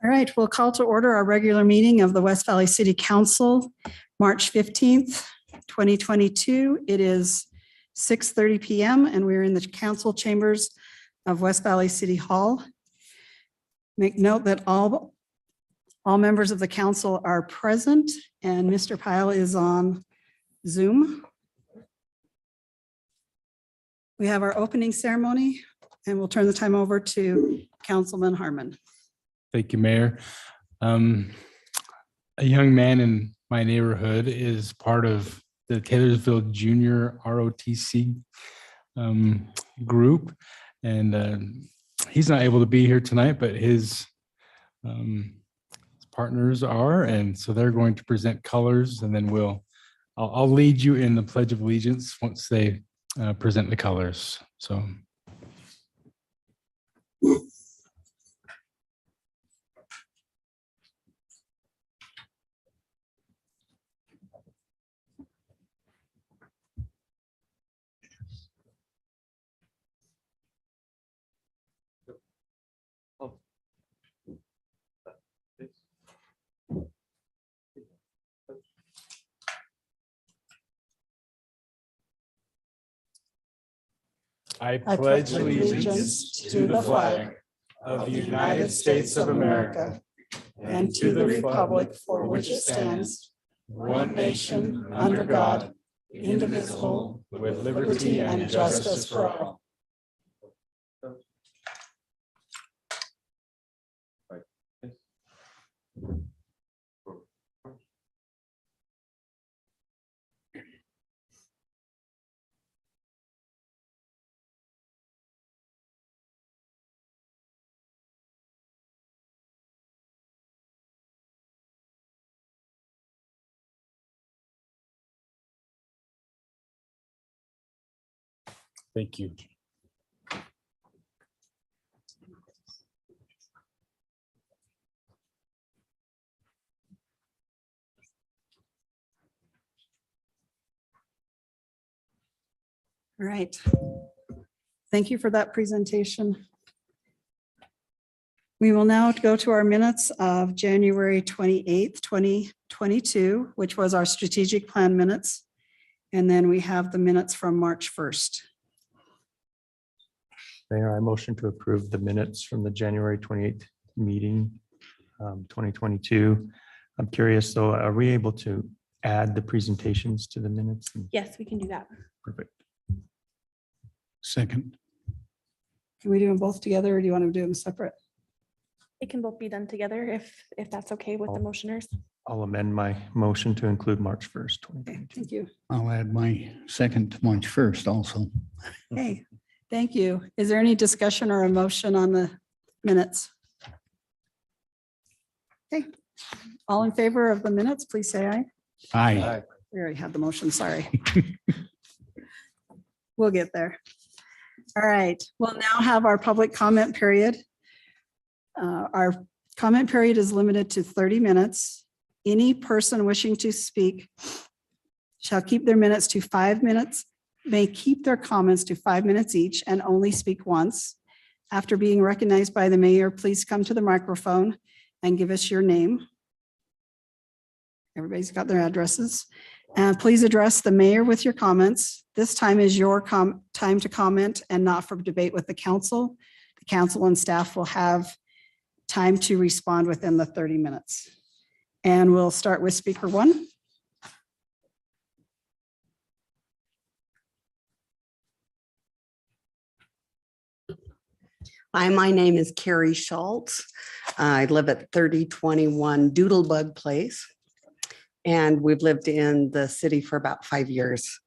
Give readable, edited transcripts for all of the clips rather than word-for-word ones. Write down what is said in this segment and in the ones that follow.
All right, we'll call to order our regular meeting of the West Valley City Council, March 15th, 2022. It is 6:30 p.m. and we're in the council chambers of West Valley City Hall. Make note that all members of the council are present and Mr. Pyle is on Zoom. We have our opening ceremony and we'll turn the time over to Councilman Harmon. Thank you, Mayor. A young man in my neighborhood is part of the Taylorsville Junior ROTC group, and he's not able to be here tonight, but his partners are, and so they're going to present colors, and then I'll lead you in the Pledge of Allegiance once they present the colors. So. I pledge allegiance to the flag of the United States of America and to the republic for which it stands, one nation, under God, indivisible, with liberty and justice for all. Thank you. All right. Thank you for that presentation. We will now go to our minutes of January 28th, 2022, which was our strategic plan minutes. And then we have the minutes from March 1st. Mayor, I motion to approve the minutes from the January 28th meeting, 2022. I'm curious though, are we able to add the presentations to the minutes? Yes, we can do that. Perfect. Second. Can we do them both together or do you want to do them separate? It can both be done together if that's okay with the motioners. I'll amend my motion to include March 1st, Okay, 2022. thank you. I'll add my second to March 1st also. Okay, thank you. Is there any discussion or a motion on the minutes? Okay, all in favor of the minutes, please say aye. Aye. We already had the motion, sorry. We'll get there. All right, we'll now have our public comment period. Our comment period is limited to 30 minutes. Any person wishing to speak shall keep their minutes to 5 minutes, may keep their comments to 5 minutes each and only speak once. After being recognized by the mayor, please come to the microphone and give us your name. Everybody's got their addresses. And please address the mayor with your comments. This time is your time to comment and not for debate with the council. The council and staff will have time to respond within the 30 minutes. And we'll start with speaker one. Hi, my name is Carrie Schultz. I live at 3021 Doodlebug Place. And we've lived in the city for about 5 years.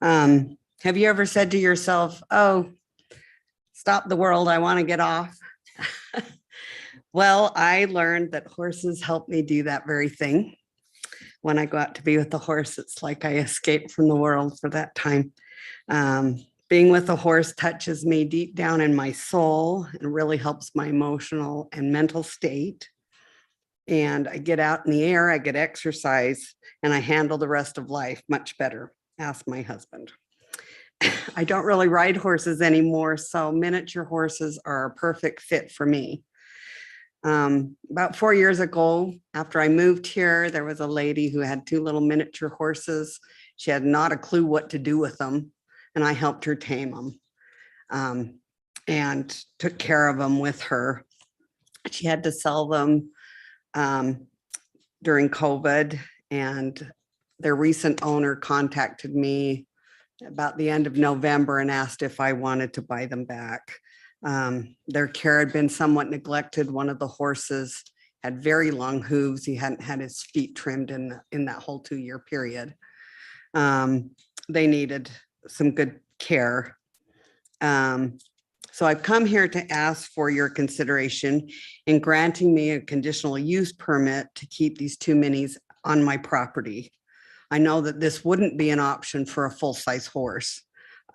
Have you ever said to yourself, oh, stop the world, I want to get off? Well, I learned that horses help me do that very thing. When I go out to be with the horse, it's like I escape from the world for that time. Being with a horse touches me deep down in my soul and really helps my emotional and mental state. And I get out in the air, I get exercise, and I handle the rest of life much better. Ask my husband. I don't really ride horses anymore, so miniature horses are a perfect fit for me. About 4 years ago, after I moved here, there was a lady who had 2 little miniature horses. She had not a clue what to do with them, and I helped her tame them and took care of them with her. She had to sell them during COVID, and their recent owner contacted me about the end of November and asked if I wanted to buy them back. Their care had been somewhat neglected. One of the horses had very long hooves. He hadn't had his feet trimmed in that whole 2-year period. They needed some good care. So I've come here to ask for your consideration in granting me a conditional use permit to keep these 2 minis on my property. I know that this wouldn't be an option for a full-size horse,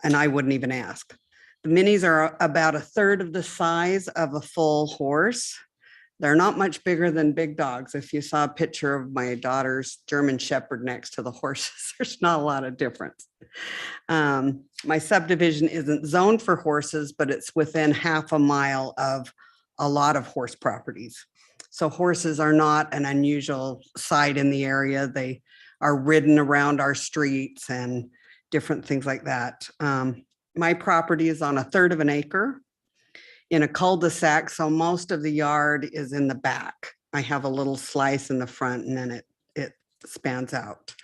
and I wouldn't even ask. The minis are about 1/3 of the size of a full horse. They're not much bigger than big dogs. If you saw a picture of my daughter's German Shepherd next to the horses, there's not a lot of difference. My subdivision isn't zoned for horses, but it's within half a mile of a lot of horse properties. So horses are not an unusual sight in the area. They are ridden around our streets and different things like that. My property is on 1/3 of an acre in a cul-de-sac, so most of the yard is in the back. I have a little slice in the front, and then it spans out.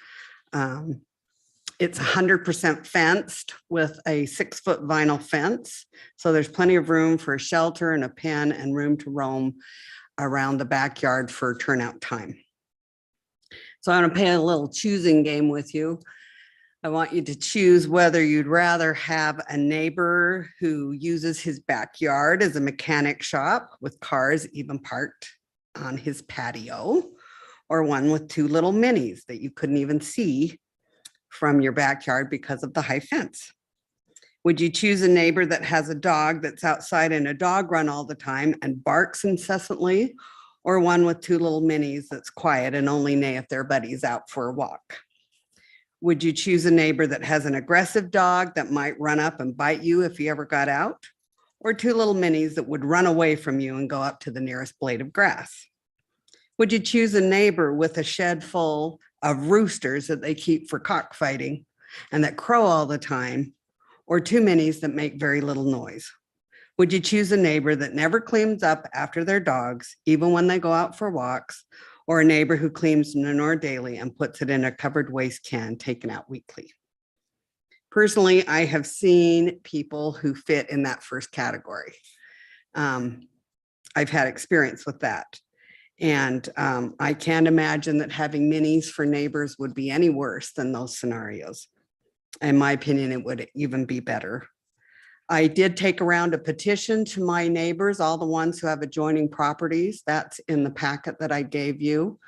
It's 100% fenced with a 6-foot vinyl fence. So there's plenty of room for a shelter and a pen and room to roam around the backyard for turnout time. So I'm going to play a little choosing game with you. I want you to choose whether you'd rather have a neighbor who uses his backyard as a mechanic shop with cars even parked on his patio, or one with 2 little minis that you couldn't even see from your backyard because of the high fence. Would you choose a neighbor that has a dog that's outside in a dog run all the time and barks incessantly, or one with 2 little minis that's quiet and only neigh if their buddy's out for a walk? Would you choose a neighbor that has an aggressive dog that might run up and bite you if you ever got out, or 2 little minis that would run away from you and go up to the nearest blade of grass? Would you choose a neighbor with a shed full of roosters that they keep for cockfighting and that crow all the time, or 2 minis that make very little noise? Would you choose a neighbor that never cleans up after their dogs, even when they go out for walks, or a neighbor who cleans manure daily and puts it in a covered waste can taken out weekly? Personally, I have seen people who fit in that first category. I've had experience with that. And I can't imagine that having minis for neighbors would be any worse than those scenarios. In my opinion, it would even be better. I did take around a petition to my neighbors, all the ones who have adjoining properties. That's in the packet that I gave you.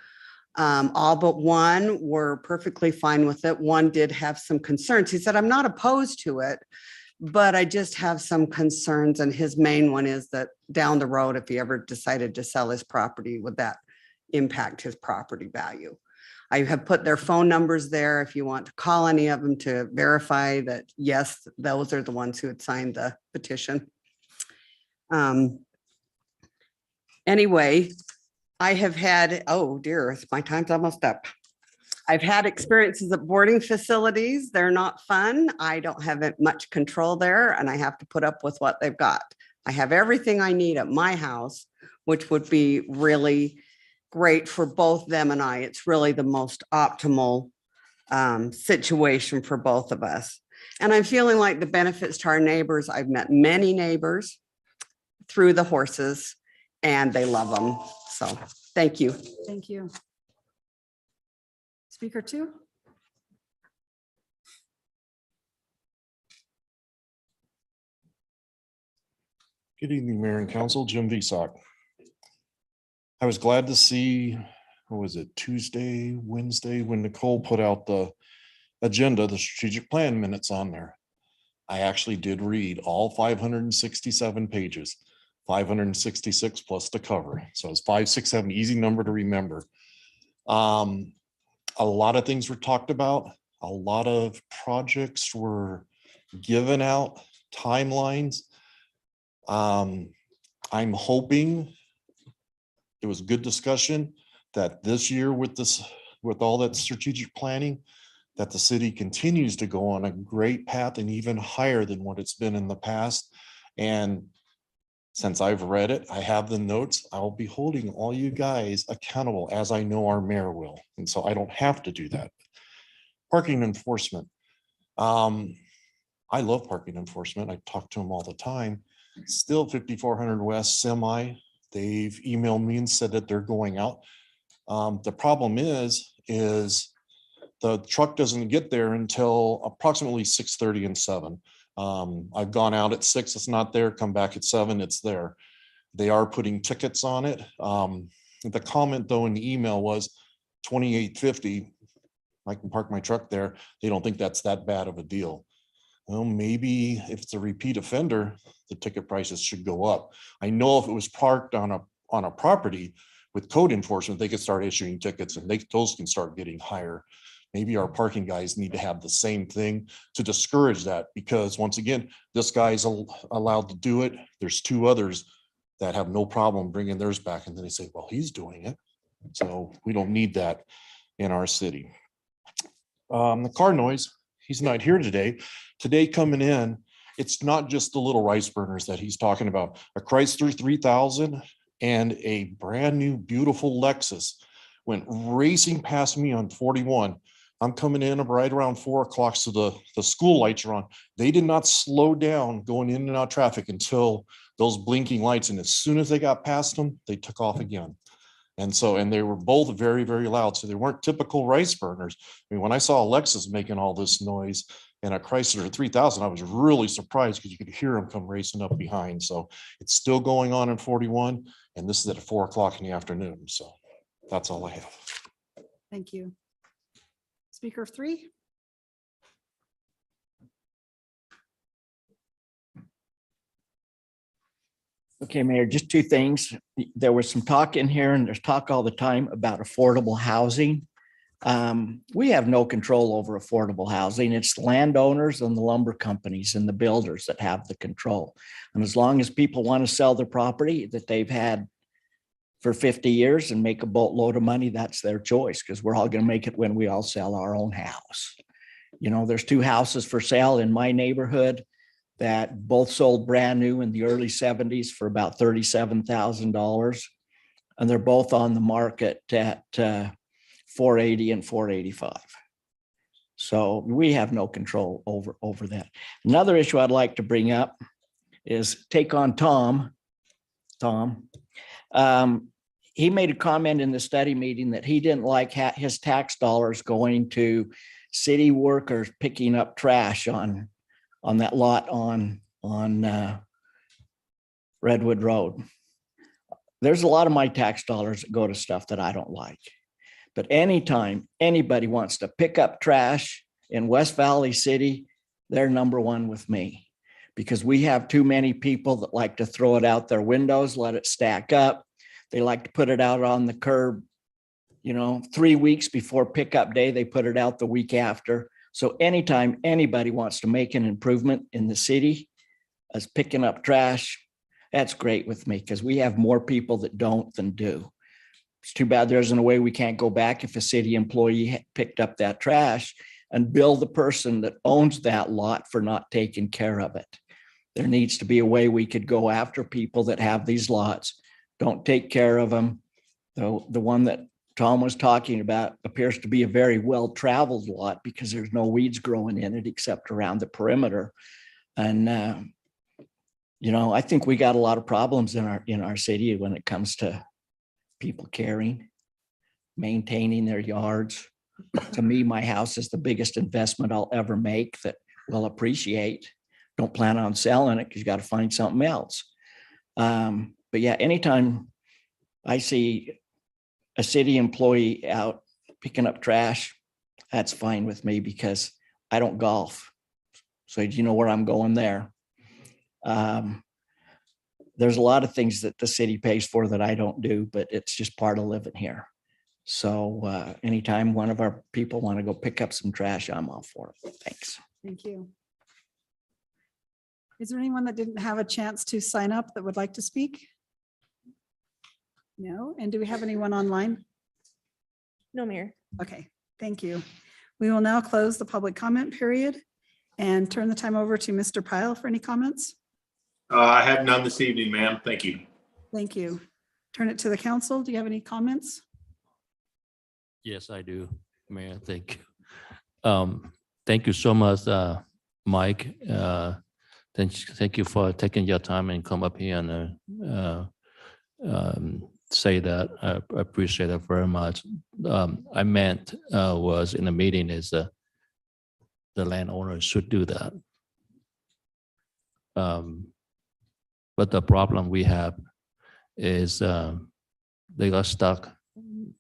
All but one were perfectly fine with it. One did have some concerns. He said, I'm not opposed to it, but I just have some concerns. And his main one is that down the road, if he ever decided to sell his property, would that impact his property value? I have put their phone numbers there if you want to call any of them to verify that, yes, those are the ones who had signed the petition. Anyway, I have had, oh dear, my time's almost up. I've had experiences at boarding facilities. They're not fun. I don't have much control there, and I have to put up with what they've got. I have everything I need at my house, which would be really great for both them and I. It's really the most optimal situation for both of us. And I'm feeling like the benefits to our neighbors. I've met many neighbors through the horses and they love them. So thank you. Thank you. Speaker 2. Good evening, Mayor and Council. Jim Visock. I was glad to see, what was it, Tuesday, Wednesday, when Nicole put out the agenda, the strategic plan minutes on there. I actually did read all 567 pages, 566 plus the cover. So it's 567, easy number to remember. A lot of things were talked about. A lot of projects were given out, timelines. I'm hoping it was good discussion that this year with all that strategic planning, that the city continues to go on a great path and even higher than what it's been in the past. And since I've read it, I have the notes, I'll be holding all you guys accountable as I know our mayor will. And so I don't have to do that. Parking enforcement. I love parking enforcement. I talk to them all the time. Still 5400 West semi. They've emailed me and said that they're going out. The problem is the truck doesn't get there until approximately 6:30 and 7. I've gone out at 6, it's not there, come back at 7, it's there. They are putting tickets on it. The comment though in the email was $28.50. I can park my truck there. They don't think that's that bad of a deal. Well, maybe if it's a repeat offender, the ticket prices should go up. I know if it was parked on a property with code enforcement, they could start issuing tickets and those can start getting higher. Maybe our parking guys need to have the same thing to discourage that, because once again, this guy's allowed to do it. There's 2 others that have no problem bringing theirs back. And then they say, well, he's doing it. So we don't need that in our city. The car noise, he's not here today. Today coming in, it's not just the little rice burners that he's talking about. A Chrysler 3000 and a brand new beautiful Lexus went racing past me on 41. I'm coming in right around 4 o'clock, so the school lights are on. They did not slow down going in and out traffic until those blinking lights. And as soon as they got past them, they took off again. And they were both very, very loud. So they weren't typical rice burners. I mean, when I saw a Lexus making all this noise and a Chrysler 3000, I was really surprised because you could hear them come racing up behind. So it's still going on in 41. And this is at 4 o'clock in the afternoon. So that's all I have. Thank you. Speaker 3. Okay, Mayor, just 2 things. There was some talk in here and there's talk all the time about affordable housing. We have no control over affordable housing. It's landowners and the lumber companies and the builders that have the control. And as long as people want to sell their property that they've had for 50 years and make a boatload of money, that's their choice, because we're all going to make it when we all sell our own house. You know, there's 2 houses for sale in my neighborhood that both sold brand new in the early 70s for about $37,000. And they're both on the market at $480,000 and $485,000. So we have no control over that. Another issue I'd like to bring up is take on Tom. He made a comment in the study meeting that he didn't like his tax dollars going to city workers picking up trash on that lot on Redwood Road. There's a lot of my tax dollars that go to stuff that I don't like. But anytime anybody wants to pick up trash in West Valley City, they're number 1 with me, because we have too many people that like to throw it out their windows, let it stack up. They like to put it out on the curb, 3 weeks before pickup day, they put it out the week after. So anytime anybody wants to make an improvement in the city as picking up trash, that's great with me, because we have more people that don't than do. It's too bad there isn't a way we can't go back if a city employee picked up that trash and bill the person that owns that lot for not taking care of it. There needs to be a way we could go after people that have these lots, don't take care of them, The one that Tom was talking about appears to be a very well-traveled lot because there's no weeds growing in it except around the perimeter. And, I think we got a lot of problems in our city when it comes to people caring, maintaining their yards. To me, my house is the biggest investment I'll ever make that will appreciate. Don't plan on selling it because you got to find something else. But yeah, anytime I see a city employee out picking up trash, that's fine with me because I don't golf. So you know where I'm going there. There's a lot of things that the city pays for that I don't do, but it's just part of living here. So anytime one of our people want to go pick up some trash, I'm all for it. Thanks. Thank you. Is there anyone that didn't have a chance to sign up that would like to speak? No. And do we have anyone online? No, Mayor. Okay, thank you. We will now close the public comment period and turn the time over to Mr. Pyle for any comments. I have none this evening, ma'am. Thank you. Thank you. Turn it to the council. Do you have any comments? Yes, I do, Mayor. Thank you. Thank you so much, Mike. Thank you for taking your time and come up here and say that. I appreciate it very much. I meant was in the meeting is the landowner should do that. But the problem we have is they got stuck.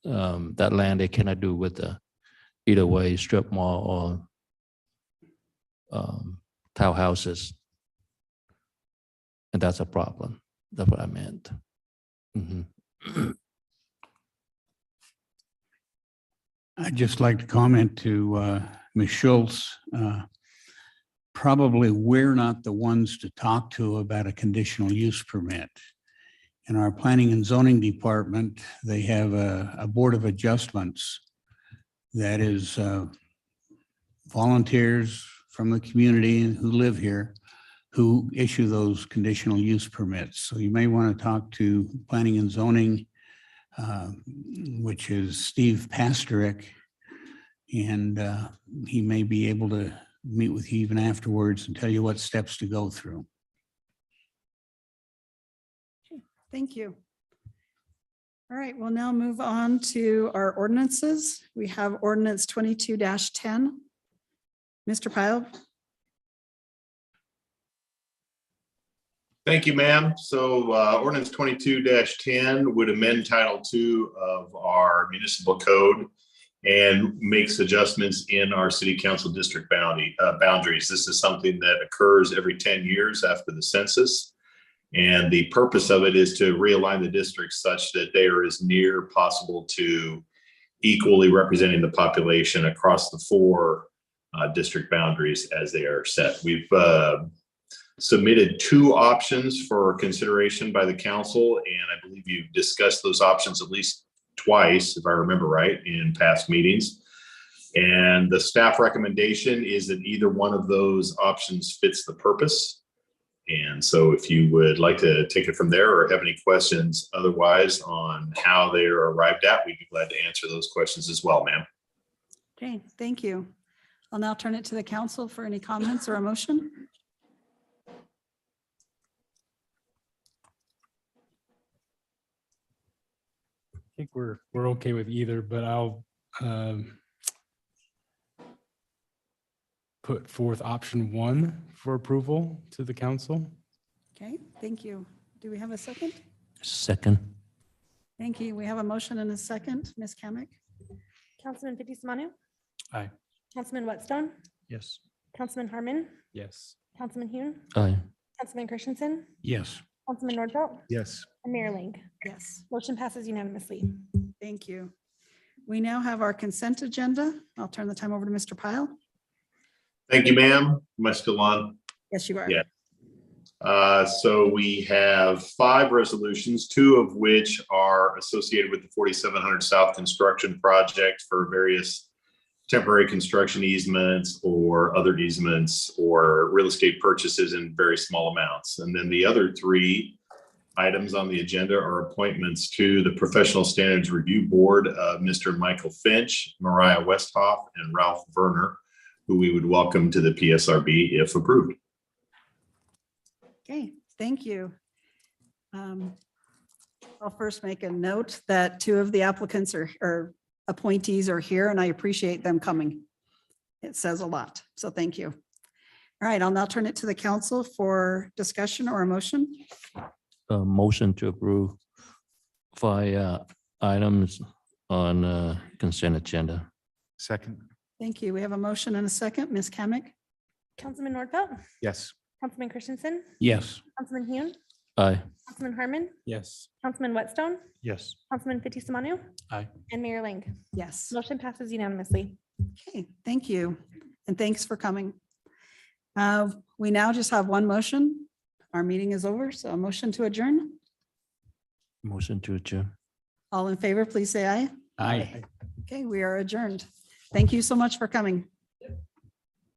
That land they cannot do with the either way strip mall or townhouses, and that's a problem. That's what I meant. I'd just like to comment to Ms. Schultz. Probably we're not the ones to talk to about a conditional use permit. In our planning and zoning department, they have a board of adjustments that is volunteers from the community who live here who issue those conditional use permits. So you may want to talk to planning and zoning, which is Steve Pasterik, and he may be able to meet with you even afterwards and tell you what steps to go through. Thank you. All right, we'll now move on to our ordinances. We have ordinance 22-10. Mr. Pyle. Thank you, ma'am. So ordinance 22-10 would amend Title II of our municipal code and makes adjustments in our city council district boundaries. This is something that occurs every 10 years after the census. And the purpose of it is to realign the districts such that they are as near possible to equally representing the population across the four district boundaries as they are set. We've submitted two options for consideration by the council, and I believe you've discussed those options at least twice, if I remember right, in past meetings. And the staff recommendation is that either one of those options fits the purpose. And so if you would like to take it from there or have any questions otherwise on how they are arrived at, we'd be glad to answer those questions as well, ma'am. Okay, thank you. I'll now turn it to the council for any comments or a motion. I think we're okay with either, but I'll put forth option 1 for approval to the council. Okay, thank you. Do we have a second? Second. Thank you. We have a motion and a second. Ms. Kamick? Councilman Fitzie Umanu. Aye. Councilman Whitstone. Yes. Councilman Harmon. Yes. Councilman Hune. Aye. Councilman Christensen. Yes. Councilman Nordfelt. Yes. And Mayor Ling. Yes, Motion passes unanimously. thank you. We now have our consent agenda. I'll turn the time over to Mr. Pyle. Thank you, ma'am. Am I still on? Yes, you are. Yeah. So we have 5 resolutions, 2 of which are associated with the 4700 South construction project for various temporary construction easements or other easements or real estate purchases in very small amounts. And then the other 3 items on the agenda are appointments to the Professional Standards Review Board of Mr. Michael Finch, Mariah Westhoff, and Ralph Verner, who we would welcome to the PSRB if approved. Okay, thank you. I'll first make a note that two of the applicants or appointees are here, and I appreciate them coming. It says a lot, so thank you. All right, I'll now turn it to the council for discussion or a motion. A motion to approve 5 items on consent agenda. Second. Thank you. We have a motion and a second. Ms. Kamic? Councilman Nordfelt, Yes. Councilman Christensen, Yes. Councilman Hune, Aye. Councilman Harmon, Yes. Councilman Whitstone, Yes. Councilman Fitzie Umanu. Aye. And Mayor Ling. Yes. Motion passes unanimously. Okay, thank you. And thanks for coming. We now just have one motion. Our meeting is over, so a motion to adjourn. Motion to adjourn. All in favor, please say aye. Aye. Okay, we are adjourned. Thank you so much for coming.